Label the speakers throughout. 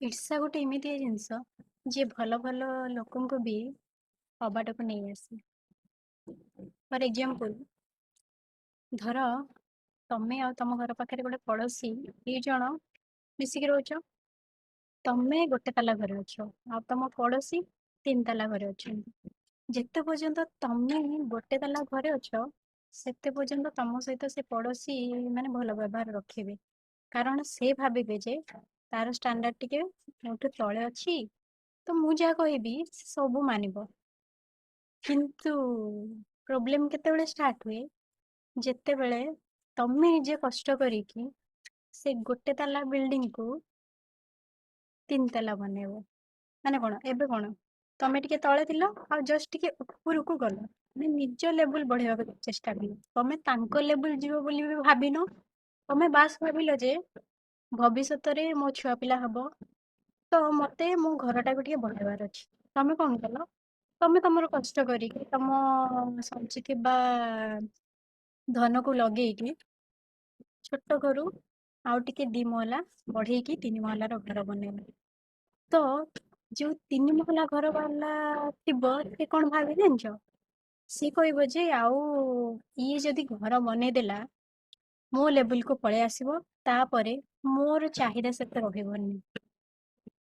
Speaker 1: ଈର୍ଷା ଗୋଟେ ଏମିତିଆ ଜିନିଷ ଯିଏ ଭଲ ଭଲ ଲୋକଙ୍କୁ ବି କବାଟକୁ ନେଇ ଆସେ। ଫର ଏକ୍ସାମ୍ପଲ, ଧର ତମେ ଆଉ ତମ ଘର ପାଖରେ ଗୋଟେ ପଡୋଶୀ ଦି ଜଣ ମିଶିକି ରହୁଛ। ତମେ ଗୋଟେ ତାଲା ଘରେ ଅଛ ଆଉ ତମ ପଡୋଶୀ ତିନି ତାଲା ଘରେ ଅଛନ୍ତି। ଯେତେ ପର୍ଯ୍ୟନ୍ତ ତମେ ଗୋଟେ ତାଲା ଘରେ ଅଛ ସେତେ ପର୍ଯ୍ୟନ୍ତ ତମ ସହିତ ସେ ପଡୋଶୀ ମାନେ ଭଲ ବ୍ୟବହାର ରଖିବେ। କାରଣ ସେ ଭାବିବେ ଯେ ତାର ଷ୍ଟାଣ୍ଡାର୍ଡ ଟିକେ ମୋଠୁ ତଳେ ଅଛି, ତ ମୁଁ ଯାହା କହିବି ସେ ସବୁ ମାନିବ। କିନ୍ତୁ ପ୍ରୋବ୍ଲେମ କେତେବେଳେ ଷ୍ଟାର୍ଟ ହୁଏ, ଯେତେବେଳେ ତମେ ନିଜେ କଷ୍ଟ କରିକି ସେ ଗୋଟେ ତାଲା ବିଲ୍ଡିଂକୁ ତିନି ତାଲା ବନେଇବ। ମାନେ କଣ, ଏବେ କଣ ତମେ ଟିକେ ତଳେ ଥିଲ ଆଉ ଜଷ୍ଟ ଟିକେ ଉପରକୁ ଗଲ, ମାନେ ନିଜ ଲେବୁଲ ବଢେଇବାକୁ ଚେଷ୍ଟା କଲ। ତମେ ତାଙ୍କ ଲେବୁଲ ଯିବ ବୋଲି ବି ଭାବିନ। ତମେ ବାସ୍ ଭାବିଲ ଯେ ଭବିଷ୍ୟତରେ ମୋ ଛୁଆ ପିଲା ହବ, ତ ମତେ ମୋ ଘରଟାକୁ ଟିକେ ବଢେଇବାର ଅଛି। ତମେ କଣ କଲ? ତମେ ତମର କଷ୍ଟ କରିକି ତମ ସଞ୍ଚିଥିବା ଧନକୁ ଲଗେଇକି ଛୋଟ ଘରୁ ଆଉ ଟିକେ ଦି ମହଲା ବଢେଇକି ତିନି ମହଲାର ଘର ବନେଇଲ। ତ ଯୋଉ ତିନି ମହଲା ଘର ବାଲା ଥିବ ସେ କଣ ଭାବେ ଜାଣିଛ? ସିଏ କହିବ ଯେ ଆଉ ଇଏ ଯଦି ଘର ବନେଇଦେଲା ମୋ ଲେବୁଲକୁ ପଳେଇ ଆସିବ, ତାପରେ ମୋର ଚାହିଦା ସେତେ ରହିବନି,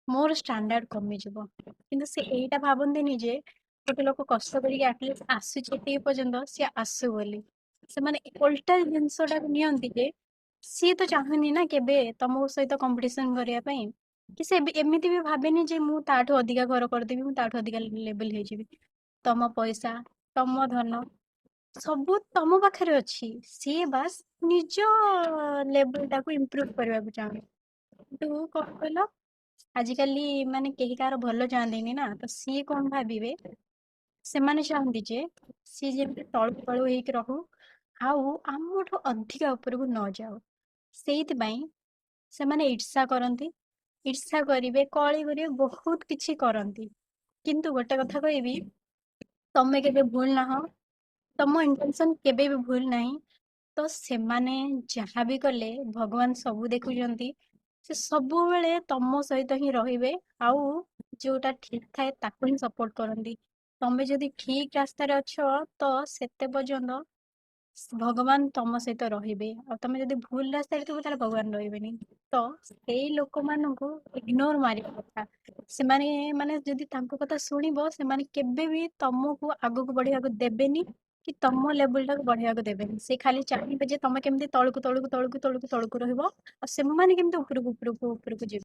Speaker 1: ମୋର ଷ୍ଟାଣ୍ଡାର୍ଡ କମିଯିବ। କିନ୍ତୁ ସେ ଏଇଟା ଭାବନ୍ତିନି ଯେ ଗୋଟେ ଲୋକ କଷ୍ଟ କରିକି ଆଟଲିଷ୍ଟ ଆସୁଛି ଏତିକି ପର୍ଯ୍ୟନ୍ତ, ସିଏ ଆସୁ ବୋଲି। ସେମାନେ ଓଲଟା ଜିନିଷଟାକୁ ନିଅନ୍ତି ଯେ ସିଏ ତ ଚାହୁଁନି ନା କେବେ ତମ ସହିତ କମ୍ପିଟିସନ କରିବା ପାଇଁ, କି ସେ ଏମିତି ବି ଭାବେନି ଯେ ମୁଁ ତାଠୁ ଅଧିକା ଘର କରିଦେବି, ମୁଁ ତାଠୁ ଅଧିକା ଲେବଲ ହେଇଯିବି। ତମ ପଇସା, ତମ ଧନ ସବୁ ତମ ପାଖରେ ଅଛି। ସିଏ ବାସ୍ ନିଜ ଲେବୁଲ ଟାକୁ ଇମ୍ପ୍ରୁଭ କରିବାକୁ ଚାହୁଁନ୍ତି। କିନ୍ତୁ କଣ କହିଲ, ଆଜିକାଲି ମାନେ କେହି କାହାର ଭଲ ଚାହାନ୍ତିନି ନା, ତ ସିଏ କଣ ଭାବିବେ, ସେମାନେ ଚାହାନ୍ତି ଯେ ସିଏ ଯେମିତି ତଳୁ ତଳୁ ହେଇକି ରହୁ, ଆଉ ଆମଠୁ ଅଧିକା ଉପରକୁ ନ ଯାଉ। ସେଇଥିପାଇଁ ସେମାନେ ଈର୍ଷା କରନ୍ତି, ଈର୍ଷା କରିବେ, କଳି କରିବେ, ବହୁତ କିଛି କରନ୍ତି। କିନ୍ତୁ ଗୋଟେ କଥା କହିବି, ତମେ କେବେ ଭୁଲ ନାହଁ, ତମ ଇଣ୍ଟେନସନ କେବେ ବି ଭୁଲ ନାହିଁ। ତ ସେମାନେ ଯାହା ବି କଲେ ଭଗବାନ ସବୁ ଦେଖୁଛନ୍ତି। ସେ ସବୁବେଳେ ତମ ସହିତ ହିଁ ରହିବେ, ଆଉ ଯୋଉଟା ଠିକ ଥାଏ ତାକୁ ହିଁ ସପୋର୍ଟ କରନ୍ତି। ତମେ ଯଦି ଠିକ ରାସ୍ତାରେ ଅଛ ତ ସେତେ ପର୍ଯ୍ୟନ୍ତ ଭଗବାନ ତମ ସହିତ ରହିବେ, ଆଉ ତମେ ଯଦି ଭୁଲ ରାସ୍ତାରେ ଥିବ ତାହେଲେ ଭଗବାନ ରହିବେନି। ତ ସେଇ ଲୋକମାନଙ୍କୁ ଇଗ୍ନୋର ମାରିବା କଥା। ସେମାନେ ମାନେ ଯଦି ତାଙ୍କ କଥା ଶୁଣିବ, ସେମାନେ କେବେ ବି ତମକୁ ଆଗକୁ ବଢିବାକୁ ଦେବେନି, କି ତମ ଲେବୁଲ ଟାକୁ ବଢେଇବାକୁ ଦେବେନି। ସେ ଖାଲି ଚାହିଁବେ ଯେ ତମେ କେମିତି ତଳକୁ ତଳକୁ ତଳକୁ ତଳକୁ ତଳକୁ ରହିବ, ଆଉ ସେମାନେ କେମିତି ଉପରକୁ ଉପରକୁ ଉପରକୁ ଯିବେ।